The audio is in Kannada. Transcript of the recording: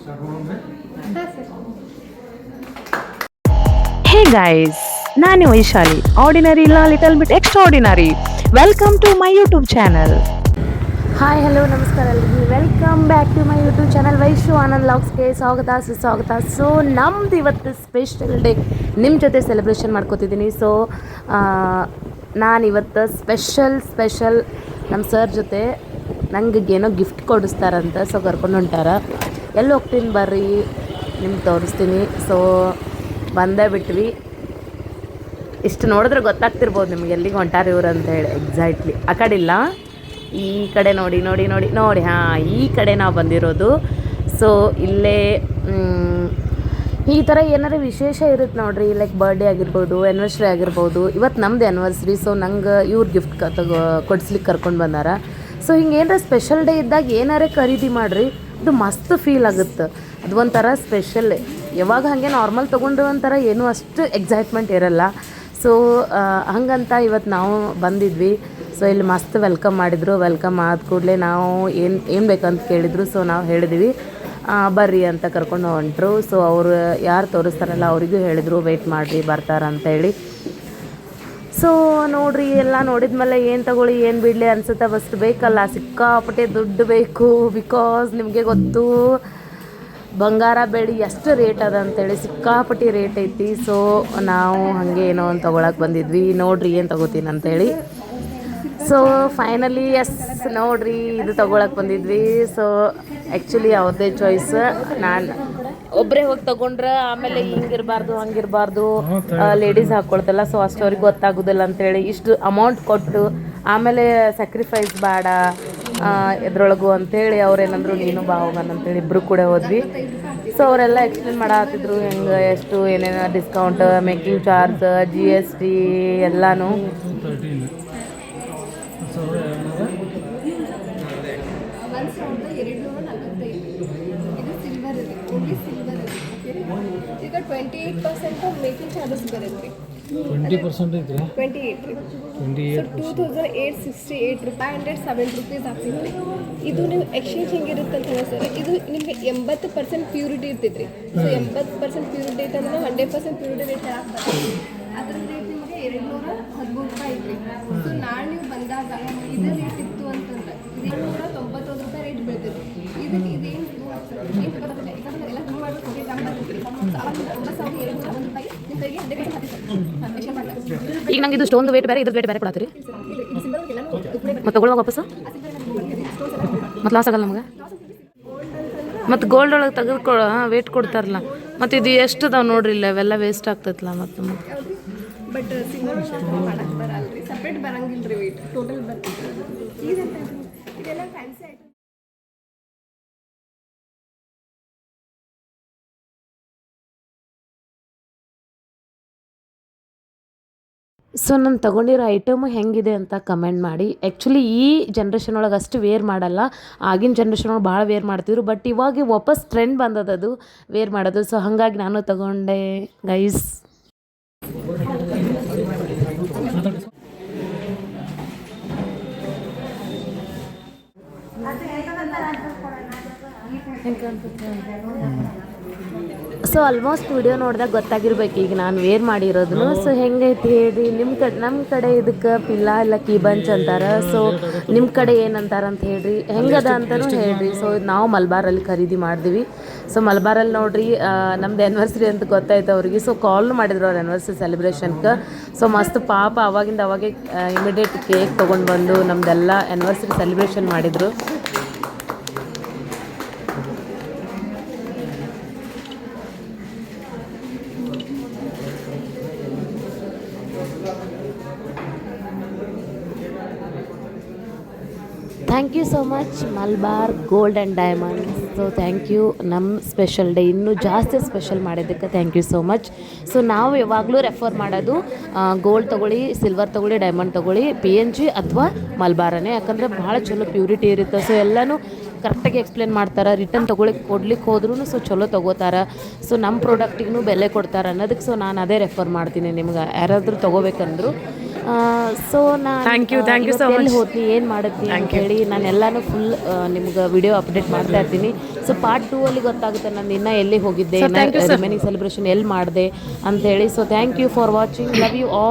Hey guys, ನಾನು ವೈಶಾಲಿ. ಆರ್ಡಿನರಿ ಇಲ್ಲ little bit extraordinary. Welcome to my YouTube channel. Hi hello ನಮಸ್ಕಾರ ಎಲ್ರಿಗೂ welcome back to my YouTube channel Vaishu Anand ಲಾಗ್ಸ್ಗೆ ಸ್ವಾಗತ ಸುಸ್ವಾಗತ. ಸೊ ನಮ್ದು ಇವತ್ತು ಸ್ಪೆಷಲ್ ಡೇ ನಿಮ್ಮ ಜೊತೆ ಸೆಲೆಬ್ರೇಷನ್ ಮಾಡ್ಕೋತಿದ್ದೀನಿ. ಸೊ ನಾನಿವತ್ತು ಸ್ಪೆಷಲ್ ನಮ್ಮ ಸರ್ ಜೊತೆ ನಂಗೆ ಏನೋ ಗಿಫ್ಟ್ ಕೊಡಿಸ್ತಾರಂತ. ಸೊ ಕರ್ಕೊಂಡು ಹೊಂಟಾರ. ಎಲ್ಲಿ ಹೋಗ್ತೀನಿ ಬರ್ರಿ ನಿಮ್ಗೆ ತೋರಿಸ್ತೀನಿ. ಸೊ ಬಂದೇ ಬಿಟ್ವಿ. ಇಷ್ಟು ನೋಡಿದ್ರೆ ಗೊತ್ತಾಗ್ತಿರ್ಬೋದು ನಿಮ್ಗೆ ಎಲ್ಲಿಗೆ ಹೊಂಟಾರ ಇವ್ರು ಅಂತ ಹೇಳಿ. ಎಕ್ಸಾಕ್ಟ್ಲಿ ಆ ಕಡೆ ಇಲ್ಲ, ಈ ಕಡೆ ನೋಡಿ ನೋಡಿ ನೋಡಿ ನೋಡಿ ಹಾಂ, ಈ ಕಡೆ ನಾವು ಬಂದಿರೋದು. ಸೊ ಇಲ್ಲೇ ಈ ಥರ ಏನಾರು ವಿಶೇಷ ಇರುತ್ತೆ ನೋಡ್ರಿ, ಲೈಕ್ ಬರ್ಡೇ ಆಗಿರ್ಬೋದು, ಆ್ಯನಿವರ್ಸ್ರಿ ಆಗಿರ್ಬೋದು. ಇವತ್ತು ನಮ್ಮದು ಆ್ಯನಿವರ್ಸ್ರಿ. ಸೊ ನಂಗೆ ಇವ್ರು ಗಿಫ್ಟ್ ಕೊಡ್ಸ್ಲಿಕ್ಕೆ ಕರ್ಕೊಂಡು ಬಂದಾರ. ಸೊ ಹಿಂಗೆ ಏನಾರ ಸ್ಪೆಷಲ್ ಡೇ ಇದ್ದಾಗ ಏನಾರೇ ಖರೀದಿ ಮಾಡಿರಿ, ಅದು ಮಸ್ತ್ ಫೀಲ್ ಆಗುತ್ತೆ. ಅದು ಒಂಥರ ಸ್ಪೆಷಲ್. ಯಾವಾಗ ಹಾಗೆ ನಾರ್ಮಲ್ ತೊಗೊಂಡ್ರೆ ಒಂಥರ ಏನೂ ಅಷ್ಟು ಎಕ್ಸೈಟ್ಮೆಂಟ್ ಇರಲ್ಲ. ಸೊ ಹಂಗಂತ ಇವತ್ತು ನಾವು ಬಂದಿದ್ವಿ. ಸೊ ಇಲ್ಲಿ ಮಸ್ತ್ ವೆಲ್ಕಮ್ ಮಾಡಿದರು. ವೆಲ್ಕಮ್ ಆದ ಕೂಡಲೇ ನಾವು ಏನು ಬೇಕಂತ ಕೇಳಿದರು. ಸೊ ನಾವು ಹೇಳಿದ್ವಿ ಬರ್ರಿ ಅಂತ ಕರ್ಕೊಂಡು ಹೊಂಟ್ರು. ಸೊ ಅವರು ಯಾರು ತೋರಿಸ್ತಾರಲ್ಲ ಅವರಿಗೂ ಹೇಳಿದರು ವೆಯ್ಟ್ ಮಾಡಿರಿ ಬರ್ತಾರ ಅಂತೇಳಿ. ಸೊ ನೋಡಿರಿ, ಎಲ್ಲ ನೋಡಿದ್ಮೇಲೆ ಏನು ತಗೊಳ್ಳಿ ಏನು ಬಿಡಲಿ ಅನ್ಸುತ್ತೆ. ಫಸ್ಟ್ ಬೇಕಲ್ಲ, ಸಿಕ್ಕಾಪಟ್ಟೆ ದುಡ್ಡು ಬೇಕು. ಬಿಕಾಸ್ ನಿಮಗೆ ಗೊತ್ತು ಬಂಗಾರ ಬೆಳ್ಳಿ ಎಷ್ಟು ರೇಟ್ ಅದ ಅಂತೇಳಿ, ಸಿಕ್ಕಾಪಟ್ಟಿ ರೇಟ್ ಐತಿ. ಸೊ ನಾವು ಹಾಗೆ ಏನೋ ಒಂದು ತೊಗೊಳಕ್ಕೆ ಬಂದಿದ್ವಿ. ನೋಡಿರಿ ಏನು ತೊಗೋತೀನಿ ಅಂತೇಳಿ. ಸೊ ಫೈನಲಿ ಎಸ್ ನೋಡಿರಿ ಇದು ತೊಗೊಳಕ್ಕೆ ಬಂದಿದ್ವಿ. ಸೊ ಆ್ಯಕ್ಚುಲಿ ಅವ್ರದ್ದೇ ಚಾಯ್ಸ್. ನಾನು ಒಬ್ಬರೇ ಹೋಗಿ ತೊಗೊಂಡ್ರೆ ಆಮೇಲೆ ಹಿಂಗಿರಬಾರ್ದು ಹಂಗಿರಬಾರ್ದು, ಲೇಡೀಸ್ ಹಾಕ್ಕೊಳ್ತಲ್ಲ. ಸೊ ಅಷ್ಟು ಅವ್ರಿಗೆ ಗೊತ್ತಾಗೋದಿಲ್ಲ ಅಂತೇಳಿ ಇಷ್ಟು ಅಮೌಂಟ್ ಕೊಟ್ಟು ಆಮೇಲೆ ಸ್ಯಾಕ್ರಿಫೈಸ್ ಬೇಡ ಎದ್ರೊಳಗು ಅಂಥೇಳಿ ಅವ್ರೇನಂದ್ರು ನೀನು ಬಾ ಹೋಗೋಣ ಅಂತೇಳಿ ಇಬ್ಬರು ಕೂಡ ಹೋದ್ವಿ. ಸೊ ಅವರೆಲ್ಲ ಎಕ್ಸ್ಪ್ಲೇನ್ ಮಾಡತ್ತಿದ್ರು ಹೆಂಗೆ ಎಷ್ಟು ಏನೇನು ಡಿಸ್ಕೌಂಟ್, ಮೇಕಿಂಗ್ ಚಾರ್ಜ್, GST ಎಲ್ಲನೂ. ಈಗ 28% ಮೇಕಿಂಗ್ ಚಾರ್ಜಸ್ ಬರುತ್ತೆ. 20% ಐತ್ರಿ, 28 ರೀ. ಸೊ 2868 ರೂಪಾಯಿ 107 ರೂಪೀಸ್ ಆಗ್ತಿತ್ತು. ಇದು ನೀವು ಎಕ್ಸ್ಚೇಂಜ್ ಹೆಂಗಿರುತ್ತೆ ಅಂತ ಹೇಳಿ ಸರ್, ಇದು ನಿಮಗೆ 80% ಪ್ಯೂರಿಟಿ ಇರ್ತೈತೆ ರೀ. ಸೊ 80% ಪ್ಯೂರಿಟಿ ಐತೆ ಅಂದ್ರೆ 100% ಪ್ಯೂರಿಟಿ ರೇಟ್ ಆಗ್ತದೆ. ಅದ್ರ ರೇಟ್ ನಿಮಗೆ 213 ರೂಪಾಯಿ ಐತ್ರಿ. ಸೊ ನಾಳೆ ನೀವು ಬಂದಾಗ ಇದೇ ರೇಟ್ ಇತ್ತು ಅಂತಂದ್ರೆ 291 ರೂಪಾಯಿ ರೇಟ್ ಬೀಳ್ತೈತಿ. ಇದಕ್ಕೆ ಇದೇನು ಎಲ್ಲ ತುಂಬ ಈಗ ನಂಗೆ ಇದು ಸ್ಟೋನ್ ವೇಟ್ ಬೇರೆ, ಇದ್ರ ವೇಟ್ ಬೇರೆ ಕೊಡತ್ತೀರಿ ಮತ್ತು ತಗೊಳ್ಳೋ ವಾಪಸ್ಸು ಮತ್ತು ಲಾಸ್ ಆಗಲ್ಲ ನಮಗೆ. ಮತ್ತು ಗೋಲ್ಡ್ ಒಳಗೆ ತೆಗೆದುಕೊಳ್ಳೋ ವೇಟ್ ಕೊಡ್ತಾರಲ್ಲ, ಮತ್ತು ಇದು ಎಷ್ಟು ಅದಾವೆ ನೋಡ್ರಿ ಇಲ್ಲ, ಅವೆಲ್ಲ ವೇಸ್ಟ್ ಆಗ್ತೈತಲ್ಲ ಮತ್ತು ಬಟ್ ಸಿಂಗಲ್ ಮಾಡಕ್ಕೆ ಬರಲ್ಲ ರೀ, ಸಪ್ರೇಟ್ ಬರಂಗಿಲ್ಲ ರೀ, ವೇಟ್ ಟೋಟಲ್ ಬರ್ತದೆ. ಇದೆಲ್ಲ ಫ್ಯಾನ್ಸಿ ಐಟಮ್. ಸೊ ನಾನು ತೊಗೊಂಡಿರೋ ಐಟಮು ಹೆಂಗಿದೆ ಅಂತ ಕಮೆಂಟ್ ಮಾಡಿ. ಆ್ಯಕ್ಚುಲಿ ಈ ಜನ್ರೇಷನ್ ಒಳಗೆ ಅಷ್ಟು ವೇರ್ ಮಾಡಲ್ಲ, ಆಗಿನ ಜನ್ರೇಷನ್ ಒಳಗೆ ಭಾಳ ವೇರ್ ಮಾಡ್ತಿದ್ರು. ಬಟ್ ಇವಾಗ ವಾಪಸ್ ಟ್ರೆಂಡ್ ಬಂದದದು ವೇರ್ ಮಾಡೋದು. ಸೊ ಹಾಗಾಗಿ ನಾನು ತೊಗೊಂಡೆ ಗೈಸ್. ಸೊ ಆಲ್ಮೋಸ್ಟ್ ವಿಡಿಯೋ ನೋಡಿದಾಗ ಗೊತ್ತಾಗಿರ್ಬೇಕು ಈಗ ನಾನು ವೇರ್ ಮಾಡಿರೋದನ್ನು. ಸೊ ಹೆಂಗೈತಿ ಹೇಳ್ರಿ, ನಮ್ಮ ಕಡೆ ಇದಕ್ಕೆ ಪಿಲ್ಲಾ ಇಲ್ಲ ಕೀ ಬಂಚ್ ಅಂತಾರೆ. ಸೊ ನಿಮ್ಮ ಕಡೆ ಏನಂತಾರೆ ಅಂತ ಹೇಳ್ರಿ, ಹೆಂಗದ ಅಂತಲೂ ಹೇಳ್ರಿ. ಸೊ ನಾವು ಮಲ್ಬಾರಲ್ಲಿ ಖರೀದಿ ಮಾಡಿದ್ವಿ. ಸೊ ಮಲ್ಬಾರಲ್ಲಿ ನೋಡ್ರಿ ನಮ್ದು ಆ್ಯನಿವರ್ಸರಿ ಅಂತ ಗೊತ್ತಾಯ್ತು ಅವ್ರಿಗೆ. ಸೊ ಕಾಲ್ ಮಾಡಿದ್ರು ಅವ್ರ ಆ್ಯನಿವರ್ಸರಿ ಸೆಲೆಬ್ರೇಷನ್ಗೆ. ಸೊ ಮಸ್ತ್ ಪಾಪ ಅವಾಗಿಂದ ಅವಾಗೆ ಇಮಿಡಿಯೇಟ್ ಕೇಕ್ ತೊಗೊಂಡು ಬಂದು ನಮ್ಮದೆಲ್ಲ ಆ್ಯನಿವರ್ಸರಿ ಸೆಲೆಬ್ರೇಷನ್ ಮಾಡಿದರು. Thank you so much Malabar gold and diamonds. So thank you, ನಮ್ಮ ಸ್ಪೆಷಲ್ ಡೇ ಇನ್ನೂ ಜಾಸ್ತಿ ಸ್ಪೆಷಲ್ ಮಾಡಿದ್ದಕ್ಕೆ thank you so much. So ನಾವು ಯಾವಾಗಲೂ ರೆಫರ್ ಮಾಡೋದು ಗೋಲ್ಡ್ ತೊಗೊಳ್ಳಿ, ಸಿಲ್ವರ್ ತೊಗೊಳ್ಳಿ, ಡೈಮಂಡ್ ತೊಗೊಳ್ಳಿ, PNG ಅಥವಾ ಮಲ್ಬಾರನೇ. ಯಾಕಂದರೆ ಭಾಳ ಚಲೋ ಪ್ಯೂರಿಟಿ ಇರುತ್ತೆ. ಸೊ ಎಲ್ಲನೂ ಕರೆಕ್ಟಾಗಿ ಎಕ್ಸ್ಪ್ಲೇನ್ ಮಾಡ್ತಾರೆ. ರಿಟರ್ನ್ ಕೊಡ್ಲಿಕ್ಕೆ ಹೋದ್ರೂ ಸೊ ಚಲೋ ತೊಗೋತಾರೆ. ಸೊ ನಮ್ಮ ಪ್ರಾಡಕ್ಟಿಗೂ ಬೆಲೆ ಕೊಡ್ತಾರೆ ಅನ್ನೋದಕ್ಕೆ ಸೊ ನಾನು ಅದೇ ರೆಫರ್ ಮಾಡ್ತೀನಿ ನಿಮ್ಗೆ ಯಾರಾದರೂ ತೊಗೋಬೇಕಂದ್ರು. ಸೊ ನಾನು Thank you so ಎಲ್ಲಿ much. ಹೋದ್ನಿ ಏನು ಮಾಡಿದ್ನಿ ಅಂತ ಹೇಳಿ ನಾನು ಎಲ್ಲನೂ ಫುಲ್ ನಿಮ್ಗೆ ವಿಡಿಯೋ ಅಪ್ಡೇಟ್ ಮಾಡ್ತಾ ಇರ್ತೀನಿ. ಸೊ ಪಾರ್ಟ್ 2 ಅಲ್ಲಿ ಗೊತ್ತಾಗುತ್ತೆ ನಾನು ಇನ್ನೂ ಎಲ್ಲಿ ಹೋಗಿದ್ದೆ, ರಿಮೈನಿಂಗ್ ಸೆಲೆಬ್ರೇಷನ್ ಎಲ್ಲಿ ಮಾಡಿದೆ ಅಂತ ಹೇಳಿ. So thank you for watching, love you all.